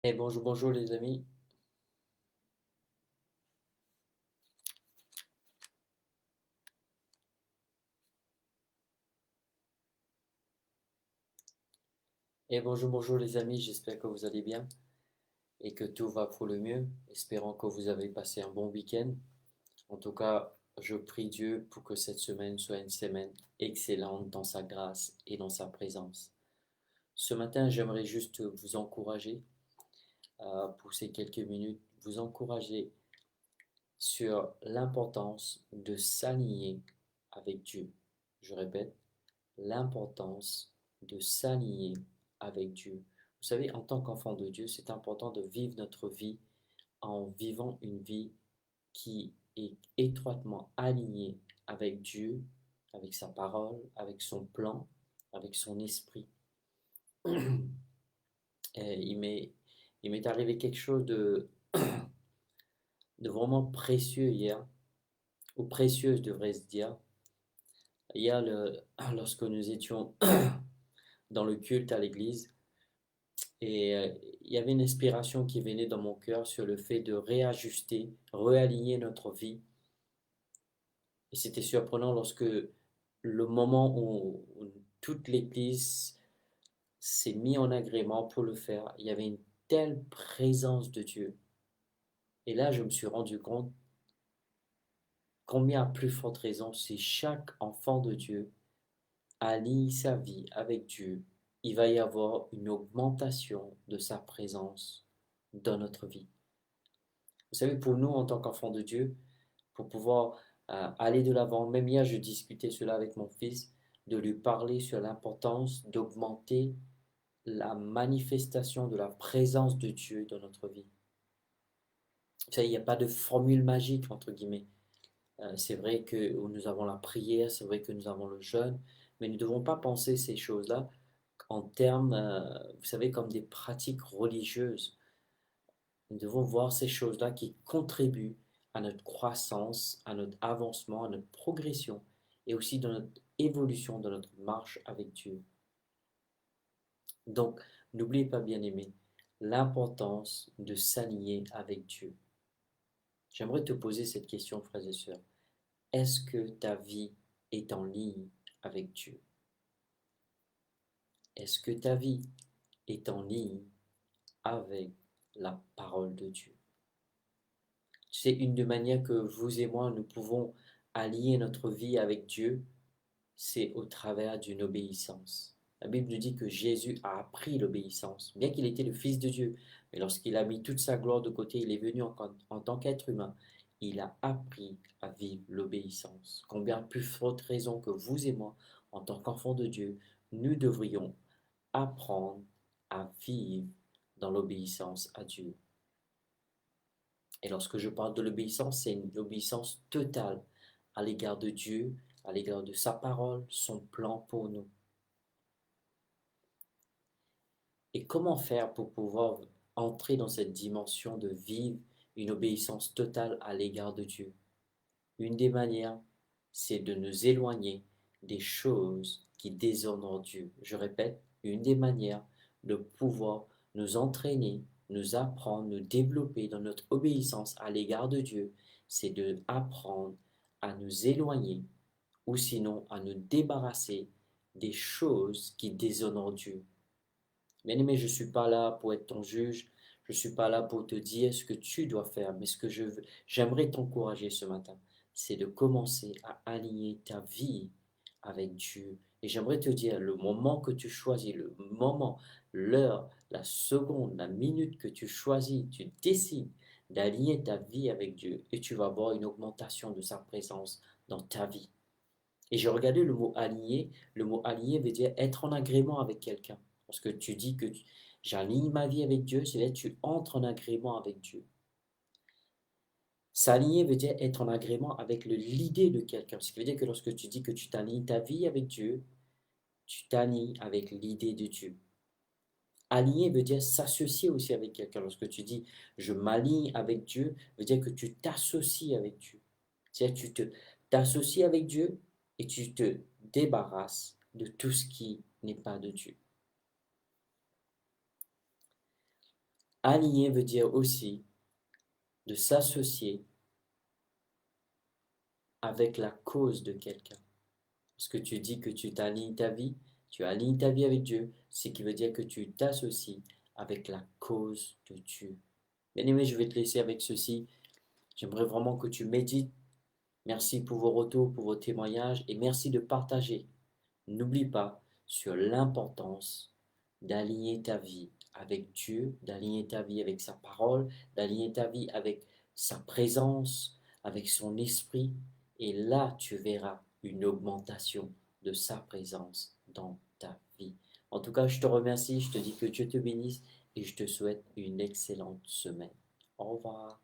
Et bonjour, bonjour les amis. Et bonjour, bonjour les amis. J'espère que vous allez bien et que tout va pour le mieux. Espérant que vous avez passé un bon week-end. En tout cas, je prie Dieu pour que cette semaine soit une semaine excellente dans sa grâce et dans sa présence. Ce matin, j'aimerais juste vous encourager, pour ces quelques minutes, vous encourager sur l'importance de s'aligner avec Dieu. Je répète, l'importance de s'aligner avec Dieu. Vous savez, en tant qu'enfant de Dieu, c'est important de vivre notre vie en vivant une vie qui est étroitement alignée avec Dieu, avec sa parole, avec son plan, avec son esprit. Et il m'est arrivé quelque chose de vraiment précieux hier, ou précieux, je devrais se dire. Hier, lorsque nous étions dans le culte à l'église, et il y avait une inspiration qui venait dans mon cœur sur le fait de réajuster, réaligner notre vie. Et c'était surprenant lorsque le moment où toute l'Église s'est mis en agrément pour le faire, il y avait une telle présence de Dieu. Et là, je me suis rendu compte combien à plus forte raison, si chaque enfant de Dieu allie sa vie avec Dieu, il va y avoir une augmentation de sa présence dans notre vie. Vous savez, pour nous, en tant qu'enfants de Dieu, pour pouvoir aller de l'avant, même hier, je discutais cela avec mon fils, de lui parler sur l'importance d'augmenter la manifestation de la présence de Dieu dans notre vie. Vous savez, il n'y a pas de formule magique, entre guillemets. C'est vrai que nous avons la prière, c'est vrai que nous avons le jeûne, mais nous ne devons pas penser ces choses-là en termes, vous savez, comme des pratiques religieuses. Nous devons voir ces choses-là qui contribuent à notre croissance, à notre avancement, à notre progression et aussi dans notre évolution, dans notre marche avec Dieu. Donc, n'oubliez pas, bien aimé, l'importance de s'aligner avec Dieu. J'aimerais te poser cette question, frères et sœurs. Est-ce que ta vie est en ligne avec Dieu? Est-ce que ta vie est en ligne avec la parole de Dieu? C'est une des manières que vous et moi, nous pouvons allier notre vie avec Dieu, c'est au travers d'une obéissance. La Bible nous dit que Jésus a appris l'obéissance, bien qu'il était le Fils de Dieu. Mais lorsqu'il a mis toute sa gloire de côté, il est venu en tant qu'être humain. Il a appris à vivre l'obéissance. Combien plus forte raison que vous et moi, en tant qu'enfants de Dieu, nous devrions apprendre à vivre dans l'obéissance à Dieu. Et lorsque je parle de l'obéissance, c'est une obéissance totale à l'égard de Dieu, à l'égard de sa parole, son plan pour nous. Et comment faire pour pouvoir entrer dans cette dimension de vivre une obéissance totale à l'égard de Dieu? Une des manières, c'est de nous éloigner des choses qui déshonorent Dieu. Je répète, une des manières de pouvoir nous entraîner, nous apprendre, nous développer dans notre obéissance à l'égard de Dieu, c'est de apprendre à nous éloigner ou sinon à nous débarrasser des choses qui déshonorent Dieu. Bien-aimé, je ne suis pas là pour être ton juge, je ne suis pas là pour te dire ce que tu dois faire, mais ce que j'aimerais t'encourager ce matin, c'est de commencer à aligner ta vie avec Dieu. Et j'aimerais te dire, le moment que tu choisis, le moment, l'heure, la seconde, la minute que tu choisis, tu décides d'aligner ta vie avec Dieu et tu vas voir une augmentation de sa présence dans ta vie. Et j'ai regardé le mot aligner veut dire être en agrément avec quelqu'un. Parce que tu dis que j'aligne ma vie avec Dieu, c'est-à-dire tu entres en agrément avec Dieu. S'aligner veut dire être en agrément avec l'idée de quelqu'un. Ce qui veut dire que lorsque tu dis que tu t'alignes ta vie avec Dieu, tu t'alignes avec l'idée de Dieu. Aligner veut dire s'associer aussi avec quelqu'un. Lorsque tu dis je m'aligne avec Dieu, veut dire que tu t'associes avec Dieu. C'est-à-dire que t'associes avec Dieu et tu te débarrasses de tout ce qui n'est pas de Dieu. Aligner veut dire aussi de s'associer avec la cause de quelqu'un. Parce que tu dis que tu alignes ta vie avec Dieu, ce qui veut dire que tu t'associes avec la cause de Dieu. Bien aimé, je vais te laisser avec ceci. J'aimerais vraiment que tu médites. Merci pour vos retours, pour vos témoignages et merci de partager. N'oublie pas sur l'importance d'aligner ta vie avec Dieu, d'aligner ta vie avec sa parole, d'aligner ta vie avec sa présence, avec son esprit. Et là, tu verras une augmentation de sa présence dans ta vie. En tout cas, je te remercie, je te dis que Dieu te bénisse et je te souhaite une excellente semaine. Au revoir.